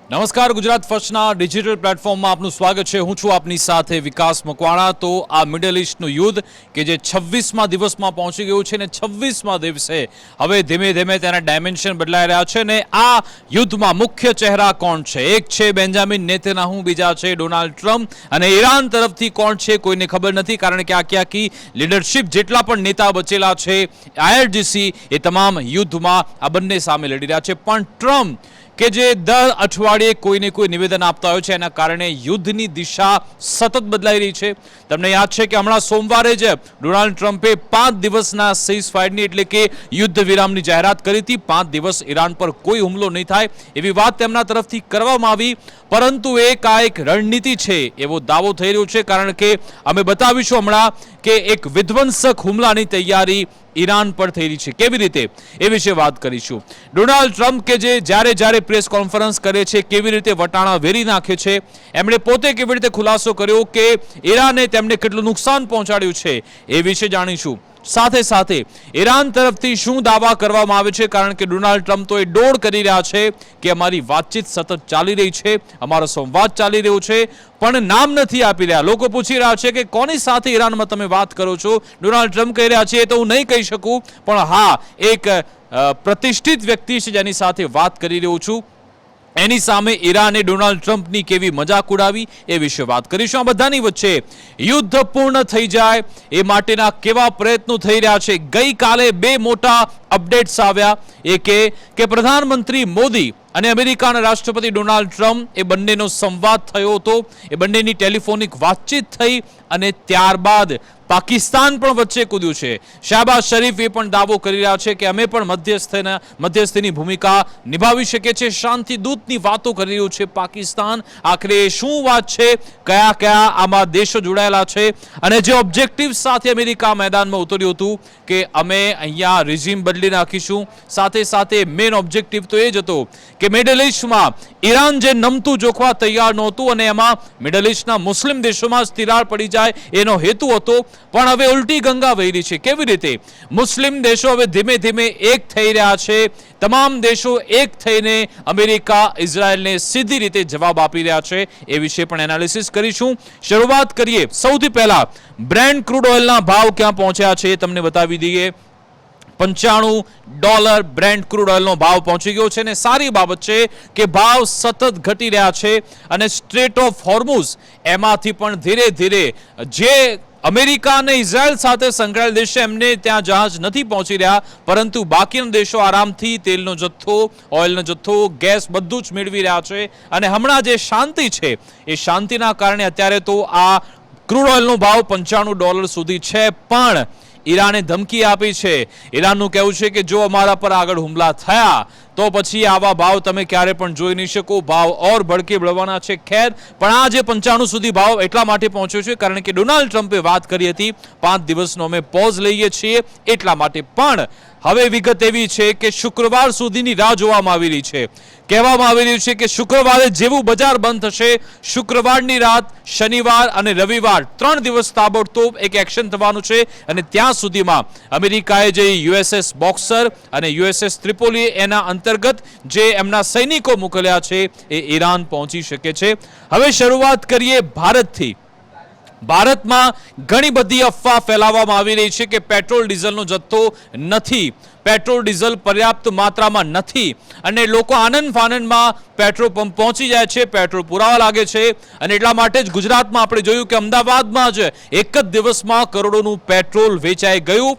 નમસ્કાર, ગુજરાત ફર્સ્ટના ડિજિટલ પ્લેટફોર્મમાં આપનું સ્વાગત છે। હું છું આપની સાથે વિકાસ મકવાણા। તો આ મિડલ ઇસ્ટનું યુદ્ધ કે જે 26મા દિવસમાં પહોંચી ગયું છે ને 26મા દિવસે હવે ધીમે ધીમે તેના ડાયમેન્શન બદલાઈ રહ્યા છે ને આ યુદ્ધમાં મુખ્ય ચહેરા કોણ છે? એક છે બેન્જામિન નેતન્યાહુ, બીજા છે ડોનાલ્ડ ટ્રમ્પ અને ઈરાન તરફથી કોણ છે કોઈને ખબર નથી, કારણ કે આખી લીડરશિપ જેટલા પણ નેતા બચેલા છે IRGC એ તમામ યુદ્ધમાં આ બંને સામે લડી રહ્યા છે। પણ ટ્રમ્પ કે જે દર અઠવાડિયે કોઈને કોઈ નિવેદન આપતા હોય છે એના કારણે યુદ્ધની દિશા સતત બદલાઈ રહી છે। તમને યાદ છે કે હમણાં સોમવારે જ ડોનાલ્ડ ટ્રમ્પે 5 દિવસના સીઝફાયરની એટલે કે યુદ્ધ વિરામની જાહેરાત કરી હતી। 5 દિવસ ઈરાન પર કોઈ હુમલો નહીં થાય એવી વાત તેમના તરફથી કરવામાં આવી, પરંતુ એક રણનીતિ છે એવો દાવો થઈ રહ્યો છે, કારણ કે અમે બતાવીશું હમણાં કે એક વિધ્વંસક હુમલાની તૈયારી ઈરાન પર થઈ રહી છે। કેવી રીતે એ વિશે વાત કરીશું। ડોનાલ્ડ ટ્રમ્પ કે જે જ્યારે પ્રેસ કોન્ફરન્સ કરે છે કેવી રીતે વટાણા વેરી નાખે છે, એમણે પોતે કેવી રીતે ખુલાસો કર્યો કે ઈરાને તેમને કેટલું નુકસાન પહોંચાડ્યું છે એ વિશે જાણીશું। સાથે સાથે ઈરાન તરફથી શું દાવા કરવામાં આવે છે, કારણ કે ડોનાલ્ડ ટ્રમ્પ તો એ ડોળ કરી રહ્યા છે કે અમારી વાતચીત સતત ચાલી રહી છે, અમારો સંવાદ ચાલી રહ્યો છે, પણ નામ નથી આપી રહ્યા। લોકો પૂછી રહ્યા છે કે કોની સાથે ઈરાનમાં તમે વાત કરો છો? ડોનાલ્ડ ટ્રમ્પ કહી રહ્યા છે એ તો હું નહીં કહી શકું, પણ હા એક પ્રતિષ્ઠિત વ્યક્તિ છે જેની સાથે વાત કરી રહ્યો છું, એની સામે ઈરાને ડોનાલ્ડ ટ્રમ્પની કેવી મજાક ઉડાવી એ વિશે વાત કરીશું। આ બધાની વચ્ચે યુદ્ધ પૂર્ણ થઈ જાય એ માટેના કેવા પ્રયત્નો થઈ રહ્યા છે। ગઈકાલે 2 મોટા અપડેટ્સ આવ્યા, એ કે પ્રધાનમંત્રી મોદી અને અમેરિકાના રાષ્ટ્રપતિ ડોનાલ્ડ ટ્રમ્પ એ બંનેનો સંવાદ થયો હતો, એ બંનેની ટેલિફોનિક વાતચીત થઈ અને ત્યારબાદ પાકિસ્તાન પણ વચ્ચે કૂદ્યું છે। શહબાઝ શરીફ એ પણ દાવો કરી રહ્યા છે કે અમે પણ મધ્યસ્થીની ભૂમિકા નિભાવી શકીએ છીએ, શાંતિ દૂતની વાતો કરી રહ્યું છે પાકિસ્તાન। આખરે શું વાત છે, કયા આમાં દેશો જોડાયેલા છે અને જે ઓબ્જેક્ટિવ સાથે અમેરિકા મેદાનમાં ઉતર્યું હતું કે અમે અહીંયા રિઝીમ બદલી નાખીશું, સાથે સાથે મેઇન ઓબ્જેક્ટિવ તો એ જ હતો કે મિડલ ઇસ્ટમાં ઈરાન જે નમતું જોખવા તૈયાર નહોતું અને એમાં મિડલ ઇસ્ટના મુસ્લિમ દેશોમાં જ તિરાડ પડી જાય એનો હેતુ હતો, પણ હવે ઉલટી ગંગા વહી રહી છે। કેવી રીતે મુસ્લિમ દેશો હવે ધીમે ધીમે એક થઈ રહ્યા છે, તમામ દેશો એક થઈને અમેરિકા ઇઝરાયલને સીધી રીતે જવાબ આપી રહ્યા છે, એ વિશે પણ એનાલિસિસ કરીશું। શરૂઆત કરીએ સૌથી પહેલા બ્રેન્ટ ક્રૂડ ઓઇલના ભાવ ક્યાં પહોંચ્યા છે એ તમને બતાવી દઈએ। $95 બ્રેન્ટ ક્રૂડ ઓઇલનો ભાવ પહોંચી ગયો છે અને સારી બાબત છે કે ભાવ સતત ઘટી રહ્યા છે અને સ્ટ્રેટ ઓફ હોર્મુઝ એમાંથી પણ ધીરે ધીરે જે અમેરિકા અને ઇઝરાયલ સાથે સંકળાયેલ દેશો એમને ત્યાં જહાજ નથી પહોંચી રહ્યા, પરંતુ બાકીના દેશો આરામથી તેલનો જથ્થો, ઓઇલનો જથ્થો, ગેસ બધું જ મેળવી રહ્યા છે અને હમણાં જે શાંતિ છે એ શાંતિના કારણે અત્યારે તો આ ક્રૂડ ઓઇલનો ભાવ $95 સુધી છે। પણ ઈરાને ધમકી આપી છે, ઈરાનનું કહેવું છે કે જો અમારા પર આગળ હુમલા થયા તો પછી આવા ભાવ તમે ક્યારે પણ જોઈ નહીં શકો, ભાવ ઓર ભડકે બળવાના છે। ખેર, પણ આ જે 95 સુધી ભાવ એટલા માટે પહોંચ્યો છે કારણ કે ડોનાલ્ડ ટ્રમ્પે વાત કરી હતી 5 દિવસનો અમે પોઝ લઈએ છીએ એટલા માટે। પણ હવે વિગત એવી છે કે શુક્રવાર સુધીની રાહ જોવામાં આવી રહી છે। કહેવામાં આવી રહ્યું છે કે શુક્રવારે જેવું બજાર બંધ થશે, શુક્રવારની રાત, શનિવાર અને રવિવાર 3 દિવસ તાબડતોબ એક એક્શન થવાનું છે અને ત્યાં સુધીમાં અમેરિકાએ જે USS બોક્સર અને USS ત્રિપોલી એના અંતર્ગત જે એમના સૈનિકો મોકલ્યા છે એ ઈરાન પહોંચી શકે છે। હવે શરૂઆત કરીએ ભારતથી। ભારતમાં ઘણી બધી અફવા ફેલાવવામાં આવી રહી છે કે પેટ્રોલ ડીઝલનો જથ્થો નથી, પેટ્રોલ ડીઝલ પર્યાપ્ત માત્રામાં નથી અને લોકો આનંદ ફાનંદમાં પેટ્રોલ પંપ પહોંચી જાય છે, પેટ્રોલ પુરાવા લાગે છે અને એટલા માટે જ ગુજરાતમાં આપણે જોયું કે અમદાવાદમાં જ એક જ દિવસમાં કરોડોનું પેટ્રોલ વેચાઈ ગયું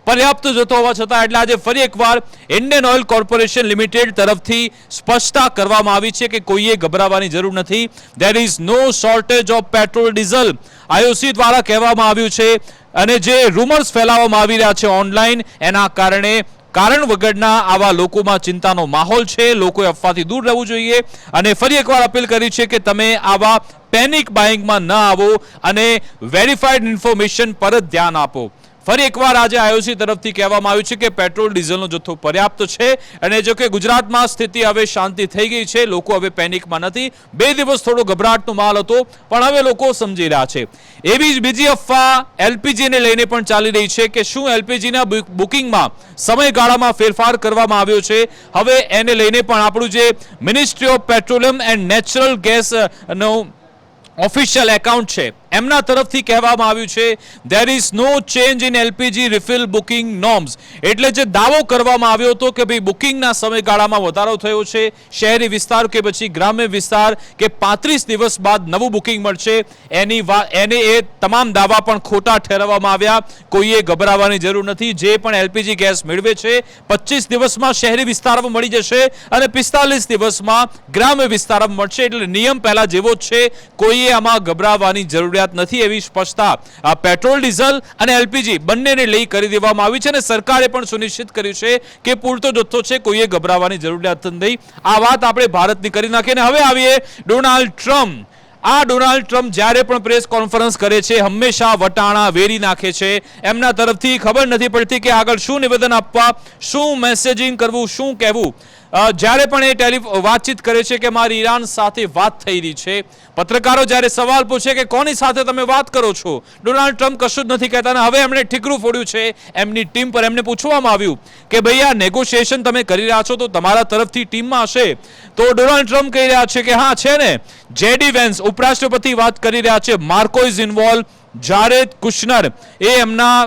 પર્યાપ્ત જથ્થો હોવા છતાં। એટલે આજે ફરી એકવાર ઇન્ડિયન ઓઇલ કોર્પોરેશન લિમિટેડ તરફથી સ્પષ્ટતા કરવામાં આવી છે કે કોઈએ ગભરાવાની જરૂર નથી, there is no shortage of petrol diesel, IOC દ્વારા કહેવામાં આવ્યું છે। અને જે રૂમર્સ ફેલાવવામાં આવી રહ્યા છે ઓનલાઈન, એના કારણે કારણ વગરના આવા લોકોમાં ચિંતાનો માહોલ છે, લોકોએ અફવાથી દૂર રહેવું જોઈએ અને ફરી એકવાર અપીલ કરી છે કે તમે આવા પેનિક બાઇંગમાં ન આવો અને વેરીફાઈડ ઇન્ફોર્મેશન પર જ ધ્યાન આપો। ફરી એકવાર આજે આઈઓસી તરફથી કહેવામાં આવ્યું છે કે પેટ્રોલ ડીઝલનો જથ્થો પર્યાપ્ત છે અને જો કે ગુજરાતમાં સ્થિતિ હવે શાંતિ થઈ ગઈ છે, લોકો હવે પેનિકમાં નથી. 2 દિવસ થોડો ગભરાટનો માહોલ હતો, પણ હવે લોકો સમજી રહ્યા છે. એવી જ બીજી અફવા એલપીજીને લઈને પણ ચાલી રહી છે કે શું એલપીજીના બુકિંગમાં સમયગાળામાં ફેરફાર કરવામાં આવ્યો છે. હવે એને લઈને પણ આપણું જે ministry of petroleum and natural ગેસનો ઓફિશિયલ એકાઉન્ટ છે એમના તરફથી કહેવામાં આવ્યું છે there is no change in LPG refill booking norms. એટલે જે દાવો કરવામાં આવ્યો હતો કે ભાઈ બુકિંગના સમયગાળામાં વધારો થયો છે, શહેરી વિસ્તાર કે પછી ગ્રામ્ય વિસ્તાર કે 35 દિવસ બાદ નવું બુકિંગ મળશે, એને એ તમામ દાવા પણ ખોટા ઠેરવવામાં આવ્યા. કોઈએ ગભરાવાની જરૂર નથી. જે પણ એલપીજી ગેસ મેળવે છે 25 દિવસમાં શહેરી વિસ્તારમાં મળી જશે અને 45 દિવસમાં ગ્રામ્ય વિસ્તારમાં મળશે. એટલે નિયમ પહેલા જેવો જ છે, કોઈએ આમાં ગભરાવાની જરૂર નથી એવી સ્પષ્ટતા પેટ્રોલ ડીઝલ અને એલપીજી બંનેને લઈ કરી દેવામાં આવી છે અને સરકારે પણ સુનિશ્ચિત કર્યું છે કે પૂરતો જથ્થો છે, કોઈએ ગભરાવાની જરૂરિયાત નથી. આ વાત આપણે ભારતની કરી નાખીએ. હવે આવીએ ડોનાલ્ડ ટ્રમ્પ. આ ડોનાલ્ડ ટ્રમ્પ જ્યારે પણ પ્રેસ કોન્ફરન્સ કરે છે હંમેશા વટાણા વેરી નાખે છે. એમના તરફથી ખબર નથી પડતી કે આગળ શું નિવેદન આપવા, શું મેસેજિંગ કરવું, શું કહેવું. જ્યારે પણ એ વાતચીત કરે છે કે મારી ઈરાન સાથે વાત થઈ રહી છે, પત્રકારો જ્યારે સવાલ પૂછે કે કોની સાથે તમે વાત કરો છો, ડોનાલ્ડ ટ્રમ્પ કશું જ નથી કહેતા. અને હવે એમણે ઠીકરું ફોડ્યું છે એમની ટીમ પર. એમને પૂછવામાં આવ્યું કે ભાઈ આ નેગોશિએશન તમે કરી રહ્યા છો તો તમારા તરફથી ટીમમાં હશે, તો ડોનાલ્ડ ટ્રમ્પ કહી રહ્યા છે કે હા છે ને. જેડી વેન્સ ઉપરાષ્ટ્રપતિ વાત કરી રહ્યા છે, માર્કો ઇઝ ઇન્વોલ્વ, જારેદ કુશનર એ એમના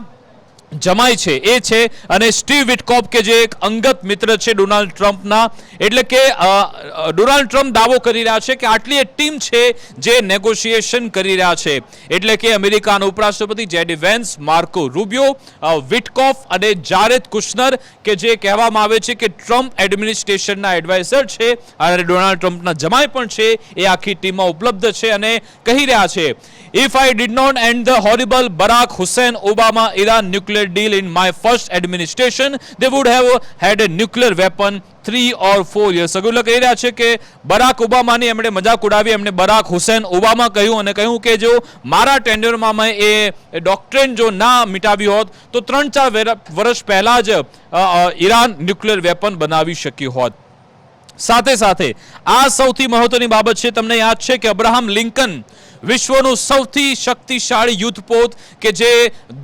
જમાઈ છે એ છે, અને સ્ટીવ વિટકોફ કે જે એક અંગત મિત્ર છે ડોનાલ્ડ ટ્રમ્પના. એટલે કે ડોનાલ્ડ ટ્રમ્પ દાવો કરી રહ્યા છે કે આટલી એક ટીમ છે જે નેગોશિએશન કરી રહ્યા છે. એટલે કે અમેરિકાના ઉપરાષ્ટ્રપતિ જેડી વેન્સ, માર્કો રૂબિયો, વિટકોફ અને જારેદ કુશનર કે જે કહેવામાં આવે છે કે ટ્રમ્પ એડમિનિસ્ટ્રેશનના એડવાઇઝર છે અને ડોનાલ્ડ ટ્રમ્પના જમાઈ પણ છે, એ આખી ટીમમાં ઉપલબ્ધ છે અને કહી રહ્યા છે if I did not end the horrible Barack Hussein Obama Iran nuclear deal in my first administration, they would have had a nuclear weapon 3 or 4 years ago. એટલે કહી રહ્યા છે કે બરાક ઓબામાની એમણે મજાક ઉડાવી, એમણે બરાક હુસેન ઓબામા કહ્યું અને કહ્યું કે જો મારા ટેન્ડરમાં મેં એ ડોક્ટ્રિન જો ના મિટાવી હોત તો 3-4 વર્ષ પહેલા જ ઈરાન ન્યુક્લિયર વેપન બનાવી શક્યું હોત. સાથે સાથે આ સૌથી મહત્વની બાબત છે, તમને યાદ છે કે અબ્રાહમ લિંકન વિશ્વનું સૌથી શક્તિશાળી યુદ્ધપોત કે જે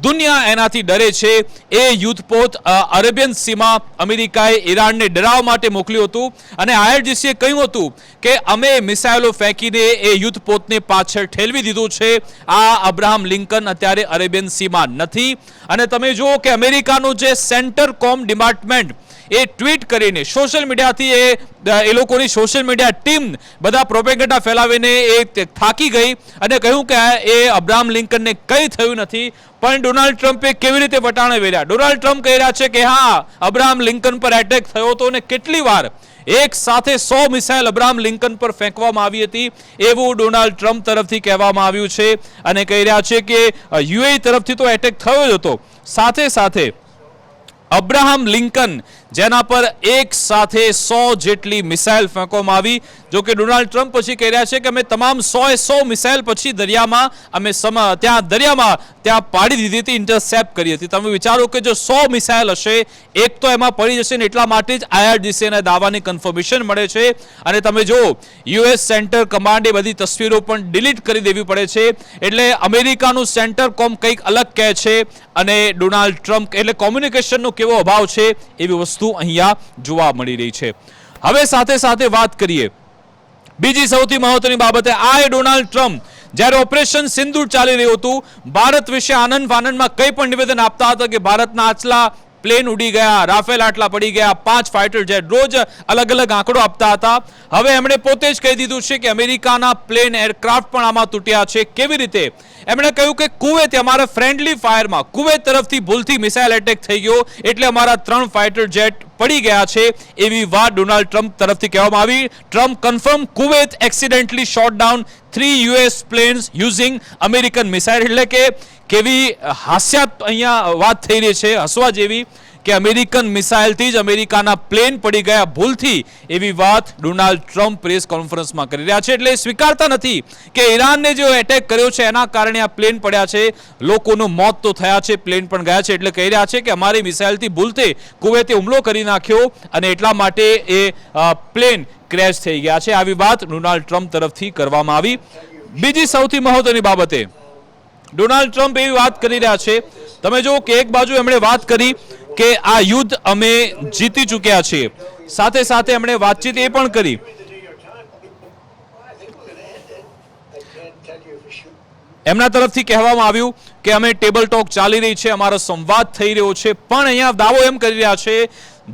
દુનિયા એનાથી ડરે છે, એ યુદ્ધપોત અરેબિયન સીમાં અમેરિકાએ ઈરાનને ડરાવવા માટે મોકલ્યું હતું અને આઈઆરજીસીએ કહ્યું હતું કે અમે મિસાઇલો ફેંકીને એ યુદ્ધપોતને પાછળ ઠેલવી દીધું છે. આ અબ્રાહમ લિંકન અત્યારે અરેબિયન સીમાં નથી. અને તમે જુઓ કે અમેરિકાનું જે સેન્ટર કોમ ડિપાર્ટમેન્ટ એ ટ્વીટ કરીને સોશિયલ મીડિયાથી એ લોકોની સોશિયલ મીડિયા ટીમ બધા પ્રોપેગેન્ડા ફેલાવીને એ થાકી ગઈ અને કહ્યું કે એ અબ્રાહમ લિંકનને કંઈ થયું નથી. પણ ડોનાલ્ડ ટ્રમ્પે કેવી રીતે વટાણે વેર્યા. ડોનાલ્ડ ટ્રમ્પ કહી રહ્યા છે કે હા અબ્રાહમ લિંકન પર એટેક થયો હતો અને કેટલી વાર એક સાથે 100 મિસાઇલ અબ્રાહમ લિંકન પર ફેંકવામાં આવી હતી, એવું ડોનાલ્ડ ટ્રમ્પ તરફથી કહેવામાં આવ્યું છે. અને કહી રહ્યા છે કે યુએઈ તરફથી તો એટેક થયો જ હતો, સાથે સાથે અબ્રાહમ લિંકન જેના પર એક સાથે 100 જેટલી મિસાઇલ ફેંકવામાં આવી. જો કે ડોનાલ્ડ ટ્રમ્પ પછી કહી રહ્યા છે કે અમે તમામ 100 મિસાઇલ પછી દરિયામાં અમે ત્યાં પાડી દીધી હતી, ઇન્ટરસેપ્ટ કરી હતી. તમે વિચારો કે જો 100 મિસાઇલ હશે, એક તો એમાં પડી જશે ને એટલા માટે જ આઈઆરજીસીના દાવાની કન્ફર્મેશન મળે છે. અને તમે જો યુએસ સેન્ટર કમાન્ડ એ બધી તસવીરો પણ ડિલીટ કરી દેવી પડે છે. એટલે અમેરિકાનું સેન્ટર કોમ કંઈક અલગ કહે છે અને ડોનાલ્ડ ટ્રમ્પ એટલે કોમ્યુનિકેશનનો કેવો અભાવ છે એવી વસ્તુ અહીંયા જોવા મળી રહી છે. હવે સાથે સાથે વાત કરીએ બીજી સૌથી મહત્વની બાબતે. આ ડોનાલ્ડ ટ્રમ્પ જ્યારે ઓપરેશન સિંદૂર ચાલી રહ્યું હતું, ભારત વિશે આનંદ ફાનંદમાં કંઈ પણ નિવેદન આપતા હતા કે ભારતના આટલા પ્લેન ઉડી ગયા, રાફેલ આટલા પડી ગયા, 5 ફાઇટર જેટ, રોજ અલગ અલગ આંકડો આપતા હતા. હવે એમણે પોતે જ કહી દીધું છે કે અમેરિકાના પ્લેન એરક્રાફ્ટ પણ આમાં તૂટ્યા છે. કેવી રીતે? એમણે કહ્યું કે કુવૈત અમારા ફ્રેન્ડલી ફાયરમાં કુવૈત તરફથી ભૂલથી મિસાઇલ એટેક થઈ ગયો એટલે અમારા 3 ફાઇટર જેટ પડી ગયા છે, એવી વાત ડોનાલ્ડ ટ્રમ્પ તરફથી કહેવામાં આવી. Trump confirm Kuwait accidentally shot down 3 US planes using American missile. એટલે કે કેવી હાસ્યાત અહીંયા વાત થઈ રહી છે, હસવા જેવી કે અમેરિકન મિસાઇલથી જ અમેરિકાના પ્લેન પડી ગયા ભૂલથી, એવી વાત ડોનાલ્ડ ટ્રમ્પ પ્રેસ કોન્ફરન્સમાં કરી રહ્યા છે. એટલે સ્વીકારતા નથી કે ઈરાનને જે એટેક કર્યો છે એના કારણે આ પ્લેન પડ્યા છે, લોકોનું મોત તો થયા છે, પ્લેન પણ ગયા છે. એટલે કહી રહ્યા છે કે અમારી મિસાઇલથી ભૂલથી કુવૈતે હુમલો કરી નાખ્યો અને એટલા માટે એ પ્લેન ક્રેશ થઈ ગયા છે. આવી વાત ડોનાલ્ડ ટ્રમ્પ તરફથી કરવામાં આવી. બીજી સૌથી મહત્વની બાબતે ડોનાલ્ડ ટ્રમ્પ એવી વાત કરી રહ્યા છે, તમે જો કે એક બાજુ એમણે વાત કરી કે આ યુદ્ધ અમે જીતી ચૂક્યા છીએ, સાથે સાથે એમણે વાતચીત એ પણ કરી એમના તરફથી કહેવામાં આવ્યું કે અમે ટેબલ ટોક ચાલી રહી છે, અમારો સંવાદ થઈ રહ્યો છે, પણ અહીંયા દાવો એમ કરી રહ્યા છે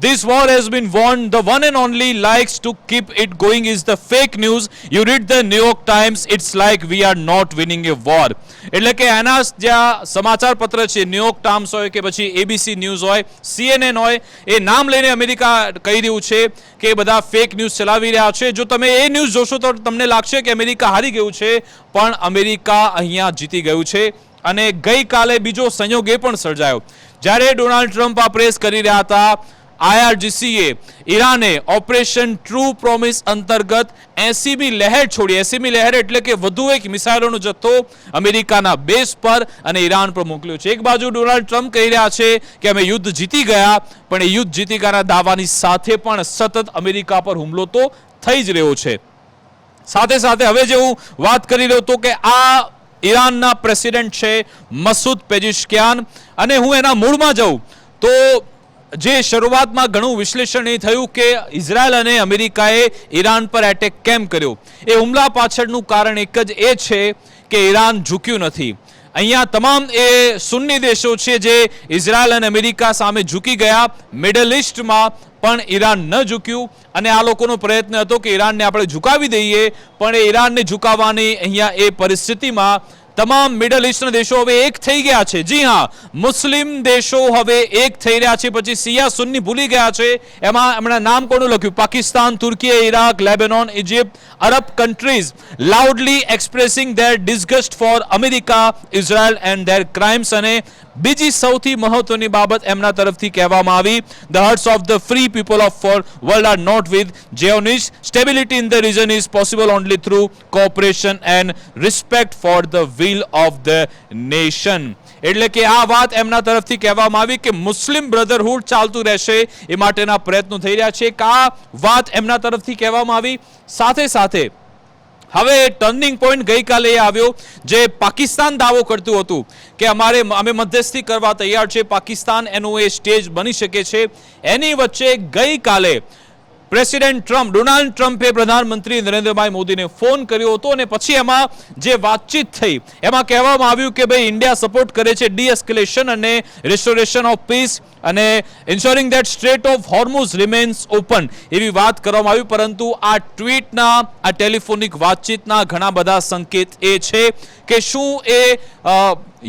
this war has been won, the one and only likes to keep it going is the fake news. You read the New York Times, it's like we are not winning a war. એટલે કે આના જ્યાં સમાચાર પત્ર છે, new York times હોય કે પછી એબીસી ન્યૂઝ હોય, CNN હોય, એ નામ લઈને અમેરિકા કહી રહ્યું છે કે એ બધા ફેક ન્યૂઝ ચલાવી રહ્યા છે. જો તમે એ ન્યૂઝ જોશો તો તમને લાગશે કે અમેરિકા હારી ગયું છે, પણ અમેરિકા અહીંયા જીતી ગયું છે. અને ગઈકાલે બીજો સંયોગ એ પણ સર્જાયો, જ્યારે ડોનાલ્ડ ટ્રમ્પ આ પ્રેસ કરી રહ્યા હતા, IRGCએ ઈરાને ઓપરેશન ટ્રુ પ્રોમિસ અંતર્ગત 80મી લહેર છોડી. 80મી લહેર એટલે કે વધુ એક મિસાઇલોનો જથ્થો અમેરિકાના બેઝ પર અને ઈરાન પર મોકલ્યો છે. એક બાજુ ડોનાલ્ડ ટ્રમ્પ કહી રહ્યા છે કે અમે યુદ્ધ જીતી ગયા, પણ એ યુદ્ધ જીતી ગયાના દાવાની સાથે પણ સતત અમેરિકા પર હુમલો તો થઈ જ રહ્યો છે. સાથે સાથે હવે જે હું વાત કરી રહ્યો હતો કે આ ઈરાનના પ્રેસિડેન્ટ છે મસૂદ પેજિશ્કિયાન, અને હું એના મૂળમાં જાઉં તો જે શરૂઆતમાં ઘણું વિશ્લેષણ એ થયું કે ઇઝરાયલ અને અમેરિકાએ ઈરાન પર એટેક કેમ કર્યો. એ હુમલા પાછળનું કારણ એક જ એ છે કે ઈરાન ઝૂક્યું નથી. અહીંયા તમામ એ સુન્ની દેશો છે જે ઇઝરાયલ અને અમેરિકા સામે ઝૂકી ગયા, મિડલ ઇસ્ટમાં પણ ઈરાન ન ઝૂક્યું, અને આ લોકોનો પ્રયત્ન હતો કે ઈરાનને આપણે ઝુકાવી દઈએ, પણ એ ઈરાનને ઝુકાવવાની અહીંયા એ પરિસ્થિતિમાં તમામ મિડલ ઇસ્ટના દેશો હવે એક થઈ ગયા છે. જી હા, મુસ્લિમ દેશો હવે એક થઈ રહ્યા છે. પછી શિયા સુન્ની ભૂલી ગયા છે. એમાં એમણે નામ કોનું લખ્યું? Pakistan, Turkey, Iraq, Lebanon, Egypt, Arab countries loudly expressing their disgust for America, Israel and their crimes. અને બીજી સૌથી મહત્વની બાબત એમના તરફથી કહેવામાં આવી, the hearts of the free people of the world are not with Zionists. Stability in the region is possible only through cooperation and respect for the will of the nation. એટલે કે આ વાત એમના તરફથી કહેવામાં આવી કે મુસ્લિમ બ્રધરહુડ ચાલતું રહેશે, એ માટેના પ્રયત્નો થઈ રહ્યા છે. આ વાત એમના તરફથી કહેવામાં આવી. સાથે સાથે હવે ટર્નિંગ પોઈન્ટ ગઈકાલે એ આવ્યો, જે પાકિસ્તાન દાવો કરતું હતું કે અમે મધ્યસ્થી કરવા તૈયાર છે, પાકિસ્તાન એનું એ સ્ટેજ બની શકે છે. એની વચ્ચે ગઈકાલે પ્રેસિડેન્ટ ટ્રમ્પ, ડોનાલ્ડ ટ્રમ્પે પ્રધાનમંત્રી નરેન્દ્રભાઈ મોદીને ફોન કર્યો હતો, અને પછી એમાં જે વાતચીત થઈ એમાં કહેવામાં આવ્યું કે ભાઈ ઇન્ડિયા સપોર્ટ કરે છે ડી-એસ્કેલેશન અને રિસ્ટોરેશન ઓફ પીસ અને ensuring that Strait of Hormuz remains open, એવી વાત કરવામાં આવી. પરંતુ આ ટ્વીટના, આ ટેલિફોનિક વાતચીતના ઘણા બધા સંકેત એ છે કે શું એ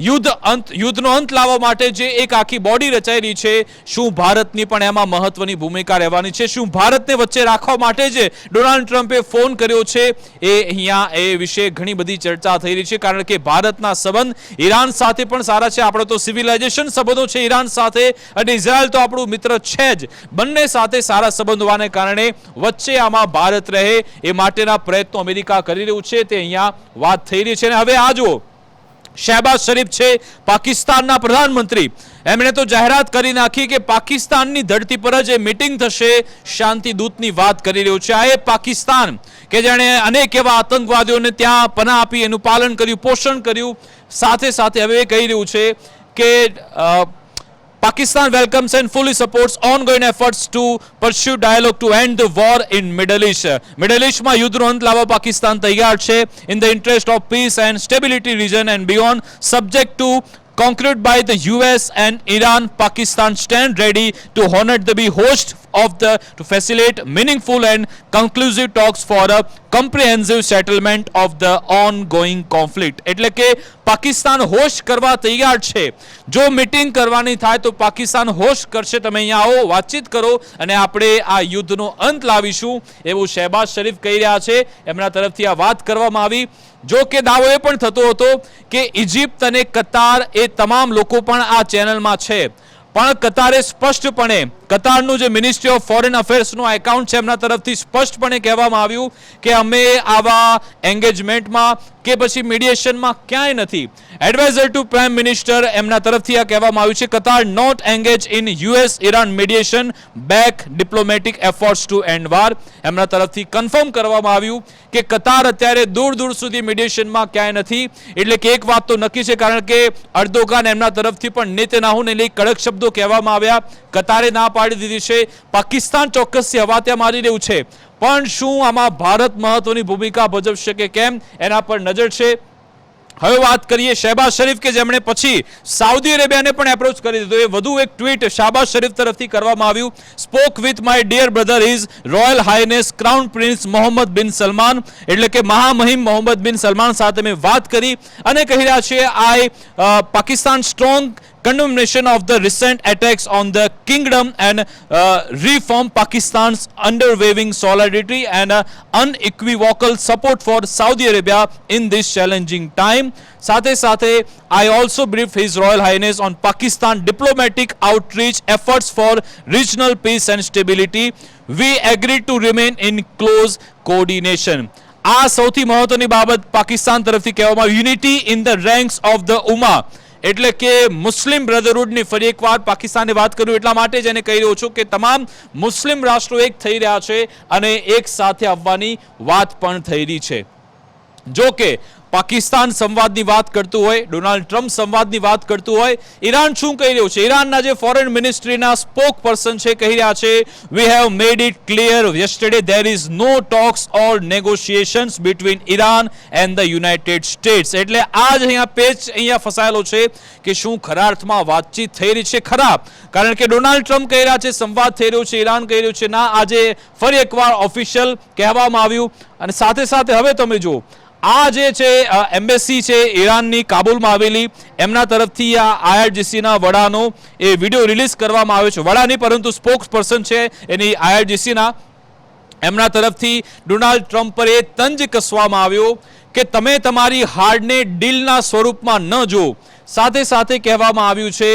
યુદ્ધનો અંત લાવવા માટે જે એક આખી બોડી રચાઈ રહી છે, શું ભારતની પણ એમાં મહત્વની ભૂમિકા રહેવાની છે? શું ભારતને વચ્ચે રાખવા માટે જે ડોનાલ્ડ ટ્રમ્પે ફોન કર્યો છે, એ અહીંયા એ વિશે ઘણી બધી ચર્ચા થઈ રહી છે. કારણ કે ભારતના સંબંધ ઈરાન સાથે પણ સારા છે. આપણે તો સિવિલાઇઝેશન સંબંધો છે ઈરાન સાથે, અને ઇઝરાયલ તો આપણું મિત્ર છે જ. બંને સાથે સારા સંબંધ હોવાને કારણે વચ્ચે આમાં ભારત રહે એ માટેના પ્રયત્નો અમેરિકા કરી રહ્યું છે, તે અહીંયા વાત થઈ રહી છે. અને હવે આ જુઓ, શહેબાઝ શરીફ છે પાકિસ્તાનના પ્રધાનમંત્રી, એમણે તો જાહેરાત કરી નાખી કે પાકિસ્તાનની ધરતી પર જ મીટિંગ થશે, શાંતિ દૂતની વાત કરી રહ્યું છે. આ એ પાકિસ્તાન કે જેણે અનેક એવા આતંકવાદીઓને ત્યાં પનાહ આપી, એનું પાલન કર્યું, પોષણ કર્યું. સાથે સાથે હવે એ કહી રહ્યું છે કે Pakistan welcomes and fully supports ongoing efforts to pursue dialogue to end the war in Middle East. Middle East માં યુદ્ધનો અંત લાવવા પાકિસ્તાન તૈયાર છે, in the interest of peace and stability region and beyond, subject to concurred by the US and Iran. Pakistan stand ready to honor the be host of the to facilitate meaningful and conclusive talks for a comprehensive settlement of the ongoing conflict. એટલે કે Pakistan host કરવા તૈયાર છે. જો meeting કરવાની થાય તો Pakistan host કરશે, તમે અહીંયા આવો, વાતચીત કરો અને આપણે આ યુદ્ધનો અંત લાવીશું, એવું શહેબાઝ શરીફ કહી રહ્યા છે. એમના તરફથી આ વાત કરવામાં આવી. જો કે દાવો એ પણ થતો હતો કે ઇજિપ્ત અને કતાર એ તમામ લોકો પણ આ ચેનલમાં છે, પણ કતારે સ્પષ્ટપણે કતારનું જે મિનિસ્ટ્રી ઓફ ફોરેન અફેર્સનું એકાઉન્ટ છે એમના તરફથી સ્પષ્ટપણે કહેવામાં આવ્યું કે અમે આવા એન્ગેજમેન્ટમાં કે પછી મીડિયેશનમાં ક્યાંય નથી. એડવાઇઝર ટુ પ્રાઇમ મિનિસ્ટર એમના તરફથી આ કહેવામાં આવ્યું છે Qatar not engage in US Iran mediation back diplomatic efforts to end war. એમના તરફથી કન્ફર્મ કરવામાં આવ્યું કે કતાર અત્યારે દૂર દૂર સુધી મીડિયેશનમાં ક્યાંય નથી. એટલે કે એક વાત તો નક્કી છે, કારણ કે અર્દોગાન એમના તરફથી પણ નેતન્યાહુને લઈ કડક શબ્દો કહેવામાં આવ્યા. કતારે ના પાડી દીધી છે. પાકિસ્તાન ચોક્કસથી હવા ત્યાં મારી રહ્યું છે, પણ શું આમાં ભારત મહત્વની ભૂમિકા ભજવશે કે કેમ એના પર નજર છે. હવે વાત કરીએ શહેબાઝ શરીફ કે જેમણે પછી સાઉદી અરેબિયાને પણ એપ્રોચ કરી દીધો. એ વધુ એક ટ્વીટ શહેબાઝ શરીફ તરફથી કરવામાં આવ્યું. Spoke with my dear brother is royal highness crown prince Mohammed bin Salman. એટલે કે મહામહિમ મોહમ્મદ બિન સલમાન સાથે મેં વાત કરી અને કહી રહ્યા છે I Pakistan strong condemnation of the recent attacks on the kingdom and reform Pakistan's unwavering solidarity and unequivocal support for Saudi Arabia in this challenging time. સાથે I also briefed His Royal Highness on Pakistan diplomatic outreach efforts for regional peace and stability. We agreed to remain in close coordination. આ સૌથી મહત્વની બાબત પાકિસ્તાન તરફથી કહેવામાં આવી. Unity in the ranks of the ummah, એટલે કે મુસ્લિમ બ્રધરહુડની ફરી એકવાર પાકિસ્તાને વાત કર્યું. એટલા માટે જ એને કહી રહ્યો છું કે તમામ મુસ્લિમ રાષ્ટ્રો એક થઈ રહ્યા છે અને એક સાથે આવવાની વાત પણ થઈ રહી છે. જો કે પાકિસ્તાન સંવાદની વાત કરતું હોય, ડોનાલ્ડ ટ્રમ્પ સંવાદની વાત કરતું હોય, ઈરાન શું કહી રહ્યું છે? ઈરાનના જે ફોરેન મિનિસ્ટ્રીના સ્પોક પર્સન છે કહી રહ્યા છે we have made it clear yesterday there is no talks or negotiations between Iran and the United States. એટલે આ જ અહીંયા પેચ અહીંયા ફસાયેલો છે કે શું ખરા અર્થમાં વાતચીત થઈ રહી છે? ખરા, કારણ કે ડોનાલ્ડ ટ્રમ્પ કહી રહ્યા છે સંવાદ થઈ રહ્યો છે, ઈરાન કહી રહ્યું છે ના. આજે ફરી એકવાર ઓફિશિયલ કહેવામાં આવ્યું. અને સાથે હવે તમે જુઓ આ જે છે એમ્બેસી છે ઈરાનની કાબુલમાં આવેલી, એમના તરફથી આ IRGCના વડાનો એ વિડીયો રિલીઝ કરવામાં આવ્યો છે. વડા નહીં પરંતુ સ્પોક્સ પર્સન છે એની IRGCના, એમના તરફથી ડોનાલ્ડ ટ્રમ્પ પર એ તંજ કસવામાં આવ્યો કે તમે તમારી હારને ડીલના સ્વરૂપમાં ન જો. સાથે કહેવામાં આવ્યું છે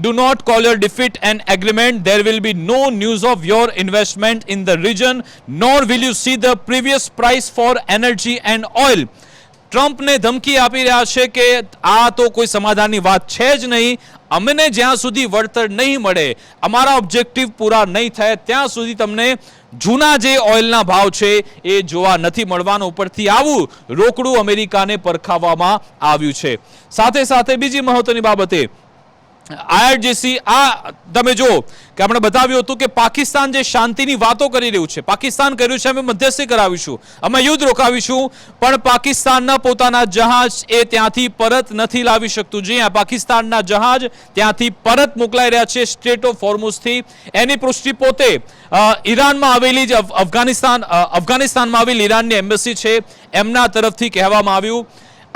do not call your defeat an agreement. There will be no news of your investment in the region, nor will you see the previous price for energy and oil. ટ્રમ્પને ધમકી આપી રહ્યા છે કે આ તો કોઈ સમાધાનની વાત છે જ નહીં. અમને જ્યાં સુધી વળતર નહીં મળે, અમારા ઓબ્જેક્ટિવ પૂરા નહીં થાય ત્યાં સુધી તમને જૂના જે ઓઇલના ભાવ છે એ જોવા નથી મળવાનો. ઉપરથી આવું રોકડું અમેરિકાને પરખાવવામાં આવ્યું છે. સાથે બીજી મહત્વની બાબતે IRGC આ તમે જો કે આપણે બતાવ્યું હતું કે પાકિસ્તાન જે શાંતિની વાતો કરી રહ્યું છે, પાકિસ્તાન કર્યું છે અમે મધ્યસ્થી કરાવીશું, અમે યુદ્ધ રોકાવીશું, પણ પાકિસ્તાનના પોતાના જહાજ એ ત્યાંથી પરત નથી લાવી શકતું. જી હા, પાકિસ્તાનના જહાજ ત્યાંથી પરત મોકલાઈ રહ્યા છે સ્ટ્રેટ ઓફ હોર્મુઝથી. એની પુષ્ટિ પોતે ઈરાનમાં આવેલી જે અફઘાનિસ્તાનમાં આવેલી ઈરાનની એમ્બેસી છે એમના તરફથી કહેવામાં આવ્યું.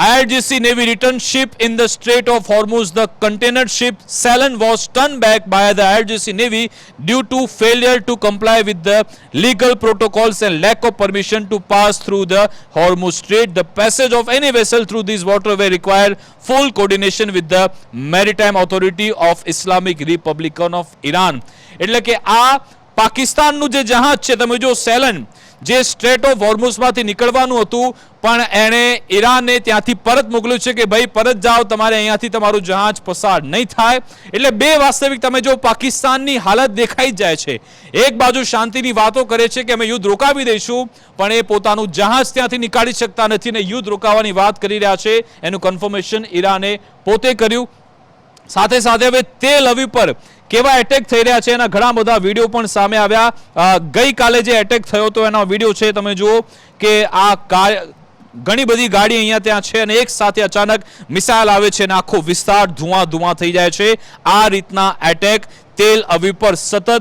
IRGC Navy returned ship in the Strait of Hormuz. The container ship Salon was turned back by the IRGC Navy due to failure to comply with the legal protocols and lack of permission to pass through the Hormuz Strait. The passage of any vessel through this waterway require full coordination with the Maritime Authority of Islamic Republic of Iran. એટલે કે આ પાકિસ્તાનનું જે જહાજ છે તમે જો સેલન, જે straight of હોર્મુઝમાંથી નીકળવાનું હતું પણ એણે ઈરાને ત્યાંથી પરત મોકલ્યું છે કે ભાઈ પરત જાઓ, તમારે અહીંયાથી તમારું જહાજ પસાર નહીં થાય. એટલે બે વાસ્તવિક તમે જો પાકિસ્તાનની હાલત દેખાઈ જાય છે. એક બાજુ શાંતિની વાતો કરે છે કે અમે યુદ્ધ રોકાવી દઈશું, પણ એ પોતાનું જહાજ ત્યાંથી નીકાળી શકતા નથી ને યુદ્ધ રોકાવાની વાત કરી રહ્યા છે. એનું કન્ફર્મેશન ઈરાને પોતે કર્યું. સાથે હવે તેલ અવીવ પર કેવા એટેક થઈ રહ્યા છે એના ઘણા બધા વિડીયો પણ સામે આવ્યા. ગઈકાલે જે એટેક થયો હતો એનો વિડીયો છે, તમે જુઓ કે આ ઘણી બધી ગાડી અહીંયા ત્યાં છે અને એક સાથે અચાનક મિસાઇલ આવે છે અને આખો વિસ્તાર ધુઆં થઈ જાય છે. આ રીતના એટેક તેલ અવીવ પર સતત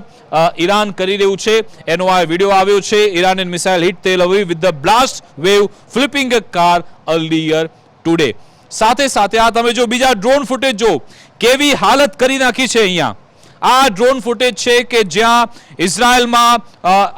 ઈરાન કરી રહ્યું છે. એનો આ વિડીયો આવ્યો છે. Iran missile hit Tel Aviv with the blast wave flipping a car earlier today. સાથે આ તમે જો બીજા ડ્રોન ફૂટેજ જો કેવી હાલત કરી નાખી છે અહીંયા. આ ડ્રોન ફૂટેજ છે કે જ્યાં ઇઝરાયલમાં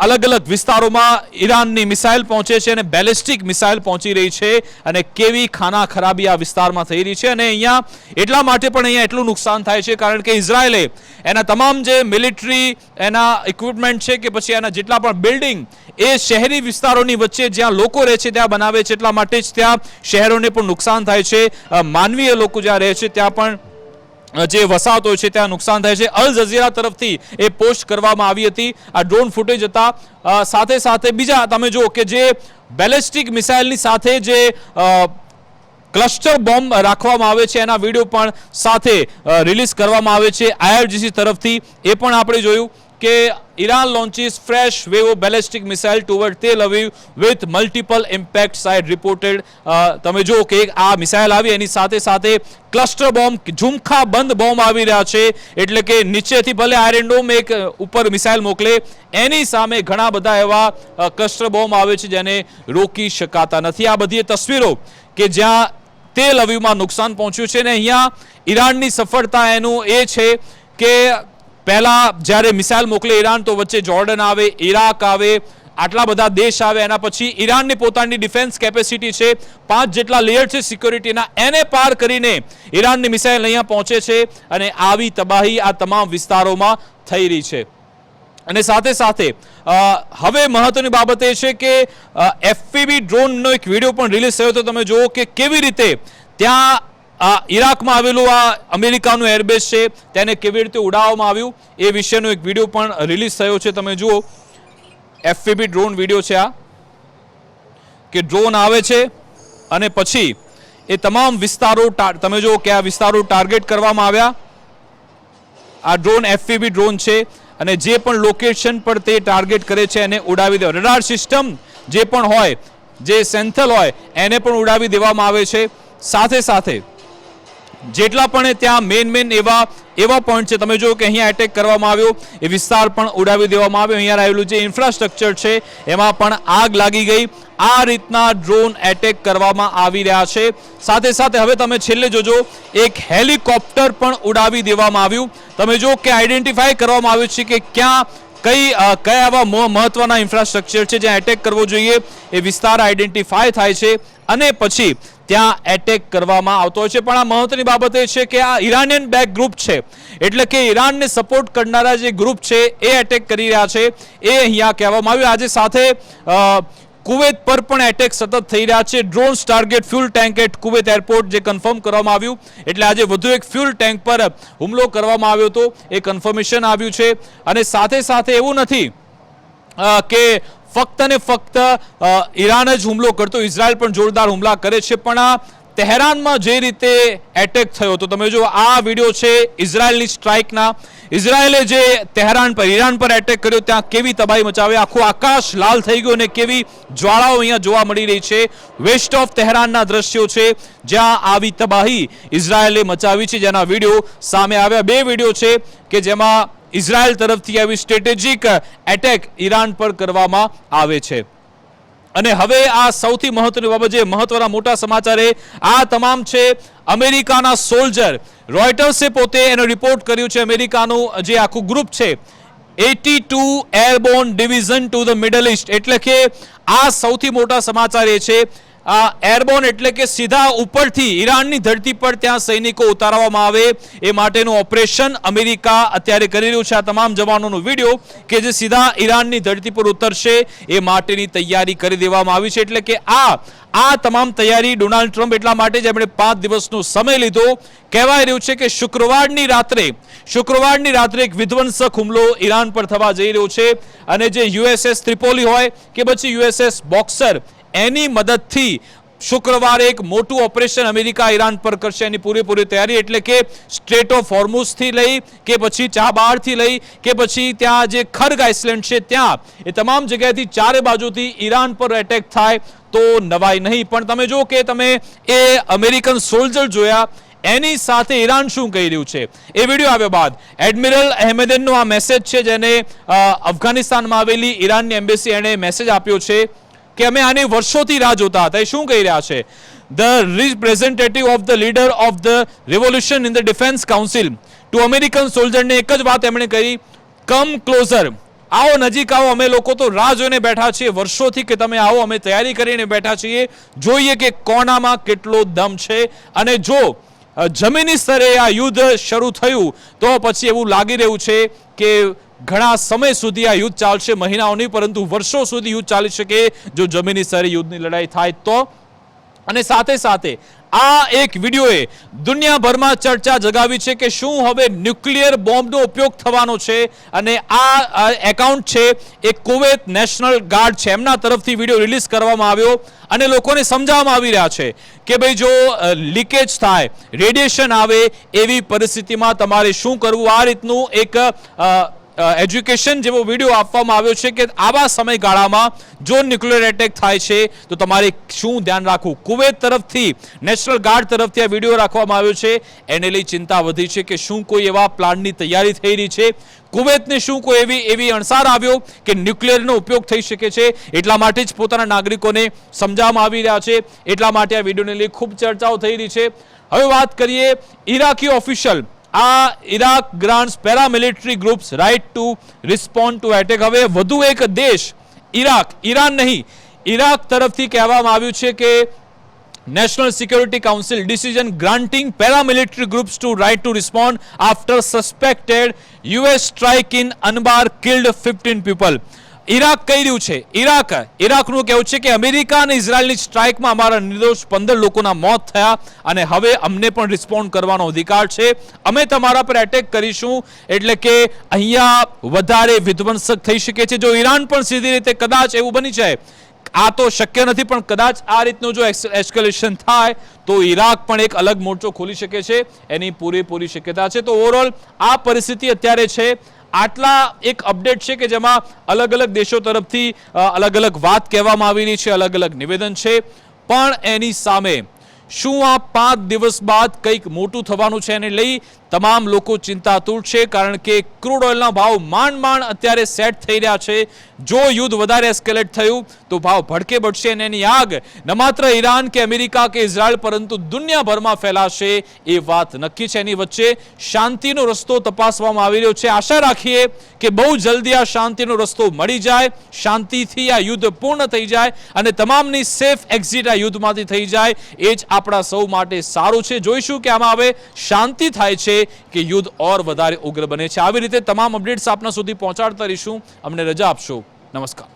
અલગ અલગ વિસ્તારોમાં ઈરાનની મિસાઇલ પહોંચે છે અને બેલિસ્ટિક મિસાઇલ પહોંચી રહી છે અને કેવી ખાના ખરાબી આ વિસ્તારમાં થઈ રહી છે. અને અહીંયા એટલા માટે પણ અહીંયા એટલું નુકસાન થાય છે કારણ કે ઇઝરાયલે એના તમામ જે મિલિટરી એના ઇક્વિપમેન્ટ છે કે પછી એના જેટલા પણ બિલ્ડિંગ એ શહેરી વિસ્તારોની વચ્ચે જ્યાં લોકો રહે છે ત્યાં બનાવે છે, એટલા માટે જ ત્યાં શહેરોને પણ નુકસાન થાય છે. માનવીય લોકો જ્યાં રહે છે ત્યાં પણ જે વસાહતો છે ત્યાં નુકસાન થાય છે. અલ જઝીરા તરફથી એ પોસ્ટ કરવામાં આવી હતી આ ડ્રોન ફૂટેજ હતા. સાથે સાથે બીજા તમે જુઓ કે જે બેલિસ્ટિક મિસાઇલની સાથે જે ક્લસ્ટર બોમ્બ રાખવામાં આવે છે એના વિડીયો પણ સાથે રિલીઝ કરવામાં આવે છે IRGC તરફથી. એ પણ આપણે જોયું કે Iran launches fresh wave of ballistic missile toward Tel Aviv with multiple impact site reported. તમે જો કે આ મિસાઇલ આવી એની સાથે સાથે ક્લસ્ટર બોમ્બ, ઝુમખા બંધ બોમ્બ આવી રહ્યા છે, એટલે કે નીચેથી ભલે આયરન ડોમ એક ઉપર મિસાઇલ મોકલે એની સામે ઘણા બધા એવા ક્લસ્ટર બોમ્બ આવે છે જેને રોકી શકાતા નથી. આ બધી તસવીરો કે જ્યાં તેલ અવીવમાં નુકસાન પહોંચ્યું છે. અને અહીંયા ઈરાનની સફળતા એનું એ છે કે પહેલા જ્યારે મિસાઇલ મોકલે ઈરાન તો વચ્ચે જોર્ડન આવે, ઈરાક આવે, આટલા બધા દેશ આવે. એના પછી ઈરાનની પોતાની ડિફેન્સ કેપેસિટી છે, 5 જેટલા લેયર છે સિક્યોરિટીના, એને પાર કરીને ઈરાનની મિસાઇલ અહીંયા પહોંચે છે અને આવી તબાહી આ તમામ વિસ્તારોમાં થઈ રહી છે. અને સાથે સાથે હવે મહત્વની બાબત એ છે કે FPV ડ્રોનનો એક વિડીયો પણ રિલીઝ થયો તો તમે જુઓ કે કેવી રીતે ત્યાં ઈરાકમાં આવેલું આ અમેરિકાનું એરબેઝ છે તેને કેવી રીતે ઉડાવવામાં આવ્યું એ વિશેનો એક વિડીયો પણ રિલીઝ થયો છે. તમે જુઓ FPV ડ્રોન વિડીયો છે આ, કે ડ્રોન આવે છે અને પછી એ તમામ વિસ્તારો તમે જુઓ કે આ વિસ્તારો ટાર્ગેટ કરવામાં આવ્યા. આ ડ્રોન FPV ડ્રોન છે અને જે પણ લોકેશન પર તે ટાર્ગેટ કરે છે એને ઉડાવી દેવા. રડાર સિસ્ટમ જે પણ હોય, જે સેન્થલ હોય એને પણ ઉડાવી દેવામાં આવે છે. સાથે સાથે જેટલા પણ ત્યાં મેન એવા પોઈન્ટ છે તમે જો કે અહીંયા એટેક કરવામાં આવ્યો એ વિસ્તાર પણ ઉડાવી દેવામાં આવ્યો. અહીંયા આવેલું જે ઇન્ફ્રાસ્ટ્રક્ચર છે એમાં પણ આગ લાગી ગઈ. આ રીતના ડ્રોન એટેક કરવામાં આવી રહ્યા છે. સાથે સાથે હવે તમે છેલ્લે જોજો એક હેલિકોપ્ટર પણ ઉડાવી દેવામાં આવ્યું. તમે જો કે આઈડેન્ટિફાઈ કરવામાં આવ્યું છે કે ક્યાં કયા એવા મહત્વના ઇન્ફ્રાસ્ટ્રક્ચર છે જ્યાં એટેક કરવો જોઈએ એ વિસ્તાર આઈડેન્ટિફાય થાય છે અને પછી ત્યાં એટેક કરવામાં આવતો હોય છે. પણ આ મહત્વની બાબત એ છે કે આ ઇરાનિયન બેક ગ્રુપ છે, એટલે કે ઈરાનને સપોર્ટ કરનારા જે ગ્રુપ છે એ એટેક કરી રહ્યા છે એ અહીંયા કહેવામાં આવ્યું. આજે સાથે કુવૈત પર પણ એટેક સતત થઈ રહ્યા છે. Drones target fuel tank at Kuwait airport જે કન્ફર્મ કરવામાં આવ્યું, એટલે આજે વધુ એક ફ્યુલ ટેન્ક પર હુમલો કરવામાં આવ્યો હતો એ કન્ફર્મેશન આવ્યું છે. અને સાથે સાથે એવું નથી કે ફક્ત ને ફક્ત ઈરાન જ હુમલો કરતો, ઇઝરાયલ પણ જોરદાર હુમલા કરે છે. પણ આ તહેરાનમાં જે રીતે એટેક થયો તો તમે જો આ વિડીયો છે ઇઝરાયલની સ્ટ્રાઇકના. ઇઝરાયલે જે તહેરાન પર ઈરાન પર એટેક કર્યો ત્યાં કેવી તબાહી મચાવી, આખું આકાશ લાલ થઈ ગયું અને કેવી જ્વાળાઓ અહીંયા જોવા મળી રહી છે. વેસ્ટ ઓફ તહેરાનના દ્રશ્યો છે જ્યાં આવી તબાહી ઇઝરાયલે મચાવી છે, જેના વિડીયો સામે આવ્યા. 2 વિડીયો છે કે જેમાં ઇઝરાયલ તરફથી આવી સ્ટ્રેટેજિક એટેક ઈરાન પર કરવામાં આવે છે. અને હવે આ સૌથી મહત્વની બાબત, જે મહત્વના મોટા સમાચાર આ તમામ છે અમેરિકાના સોલ્જર. રોયટર્સે પોતે એનો રિપોર્ટ કર્યું છે. અમેરિકાનું જે આખું ગ્રુપ છે 82 airborne division to the middle East, એટલે કે આ સૌથી મોટા સમાચાર એ છે. એરબોર્ન એટલે કે સીધા ઉપરથી ઈરાનની ધરતી પર ત્યાં સૈનિકો ઉતારવામાં આવે એ માટેનું ઓપરેશન અમેરિકા અત્યારે કરી રહ્યું છે. આ તમામ જવાનોનો વિડીયો કે જે સીધા ઈરાનની ધરતી પર ઉતરશે એ માટેની તૈયારી કરી દેવામાં આવી છે. એટલે કે આ તમામ તૈયારી ડોનાલ્ડ ટ્રમ્પ એટલા માટે જ એમણે 5 દિવસનો સમય લીધો. કહેવાય રહ્યું છે કે શુક્રવારની રાત્રે એક વિધ્વંસક હુમલો ઈરાન પર થવા જઈ રહ્યો છે અને જે USS ત્રિપોલી હોય કે પછી USS બોક્સર એની મદદથી શુક્રવારે એક મોટું ઓપરેશન અમેરિકા ઈરાન પર કરશે એની પૂરેપૂરી તૈયારી. એટલે કે સ્ટ્રેટ ઓફ હોર્મુઝથી લઈ કે પછી ચાબહારથી લઈ કે પછી ત્યાં જે ખર્ગ આઇસલેન્ડ છે ત્યાં એ તમામ જગ્યાએથી ચારે બાજુથી ઈરાન પર એટેક થાય તો નવાઈ નહીં. પણ તમે જો કે તમે એ અમેરિકન સોલ્જર જોયા એની સાથે ઈરાન શું કહી રહ્યું છે એ વિડીયો આવ્યા બાદ એડમિરલ અહેમદેનનો આ મેસેજ છે જેને અફઘાનિસ્તાનમાં આવેલી ઈરાનની એમ્બેસી એણે મેસેજ આપ્યો છે કે અમે આની વર્ષોથી રાહ જોતા હતા. એ શું કહી રહ્યા છે? the representative of the leader of the revolution in the defense council to American soldier ને એક જ વાત એમણે કહી, કમ ક્લોઝર, આવો નજીક આવો, અમે લોકો તો રાહ જોઈને બેઠા છીએ વર્ષોથી કે તમે આવો, અમે તૈયારી કરીને બેઠા છીએ, જોઈએ કે કોનામાં કેટલો દમ છે. અને જો જમીની સ્તરે આ યુદ્ધ શરૂ થયું તો પછી એવું લાગી રહ્યું છે કે ઘણા સમય સુધી આ યુદ્ધ ચાલશે, મહિનાઓ નહીં પરંતુ વર્ષો સુધી યુદ્ધ ચાલી શકે જો જમીની સ્તરે યુદ્ધની લડાઈ થાય તો. અને સાથે સાથે આ એક વિડીયોએ દુનિયાભરમાં ચર્ચા જગાવી છે કે શું હવે ન્યુક્લિયર બોમ્બનો ઉપયોગ થવાનો છે. અને આ એકાઉન્ટ છે એ કુવૈત નેશનલ ગાર્ડ છે એમના તરફથી વિડીયો રિલીઝ કરવામાં આવ્યો અને લોકોને સમજાવવામાં આવી રહ્યા છે કે ભાઈ જો લીકેજ થાય, રેડિયેશન આવે એવી પરિસ્થિતિમાં તમારે શું કરવું. આ રીતનું એક એજ્યુકેશન જેવો વિડીયો આપવામાં આવ્યો છે કે આવા સમયગાળામાં જો ન્યુક્લિયર એટેક થાય છે તો તમારે શું ધ્યાન રાખવું. કુવૈત તરફથી, નેશનલ ગાર્ડ તરફથી આ વિડીયો રાખવામાં આવ્યો છે. એને લઈ ચિંતા વધી છે કે શું કોઈ એવા પ્લાનની તૈયારી થઈ રહી છે, કુવૈતને શું કોઈ એવી અણસાર આવ્યો કે ન્યુક્લિયરનો ઉપયોગ થઈ શકે છે. એટલા માટે જ પોતાના નાગરિકોને સમજાવવામાં આવી રહ્યા છે. એટલા માટે આ વિડીયોને લઈ ખૂબ ચર્ચાઓ થઈ રહી છે. હવે વાત કરીએ ઇરાકી ઓફિશિયલ, આ Iraq grants paramilitary groups right to respond to attack. હવે વધુ એક દેશ ઇરાક, ઈરાન નહીં, ઇરાક તરફથી કહેવામાં આવ્યું છે કે national security council decision granting paramilitary groups to right to respond after suspected US strike in Anbar killed 15 people. Iraq કહી રહ્યું છે, ઇરાકનું કહેવું છે કે અમેરિકા અને ઇઝરાયલની સ્ટ્રાઇકમાં અમારા નિર્દોષ 15 લોકોના મોત થયા અને હવે અમને પણ રિસ્પોન્ડ કરવાનો અધિકાર છે. અમે તમારા પર એટેક કરીશું. એટલે કે અહીંયા વધારે વિધ્વંસક થઈ શકે છે. જો ઈરાન પણ સીધી રીતે કદાચ એવું બની જાય, આ તો શક્ય નથી પણ કદાચ આ રીતનું જો એસ્કેલેશન થાય તો ઇરાક પણ એક અલગ મોરચો ખોલી શકે છે, એની પૂરેપૂરી શક્યતા છે. તો ઓવરઓલ આ પરિસ્થિતિ અત્યારે છે. આટલા એક અપડેટ છે કે જેમાં અલગ અલગ દેશો તરફથી અલગ અલગ વાત કહેવામાં આવી રહી છે, અલગ અલગ નિવેદન છે. પણ એની સામે શું આ 5 દિવસ બાદ કંઈક મોટું થવાનું છે એને લઈ તમામ લોકો ચિંતાતુર છે. કારણ કે ક્રૂડ ઓઇલના ભાવ માંડ અત્યારે સેટ થઈ રહ્યા છે. જો યુદ્ધ વધારે એસ્કેલેટ થયું તો ભાવ ભડકે બળશે અને એની આગ ન માત્ર ઈરાન કે અમેરિકા કે ઇઝરાયલ પરંતુ દુનિયાભરમાં ફેલાશે એ વાત નક્કી છે. એની વચ્ચે શાંતિનો રસ્તો તપાસવામાં આવી રહ્યો છે. આશા રાખીએ કે બહુ જલ્દી આ શાંતિનો રસ્તો મળી જાય, શાંતિથી આ યુદ્ધ પૂર્ણ થઈ જાય અને તમામની સેફ એક્ઝિટ આ યુદ્ધમાંથી થઈ જાય. એ જ આપણા સૌ માટે સારું છે. જોઈશું કે આમાં હવે શાંતિ થાય છે કે યુદ્ધ ઓર વધારે ઉગ્ર બને છે. આવી રીતે તમામ અપડેટ્સ આપના સુધી પહોંચાડતા રહીશું. અમને રજા આપશો. નમસ્કાર.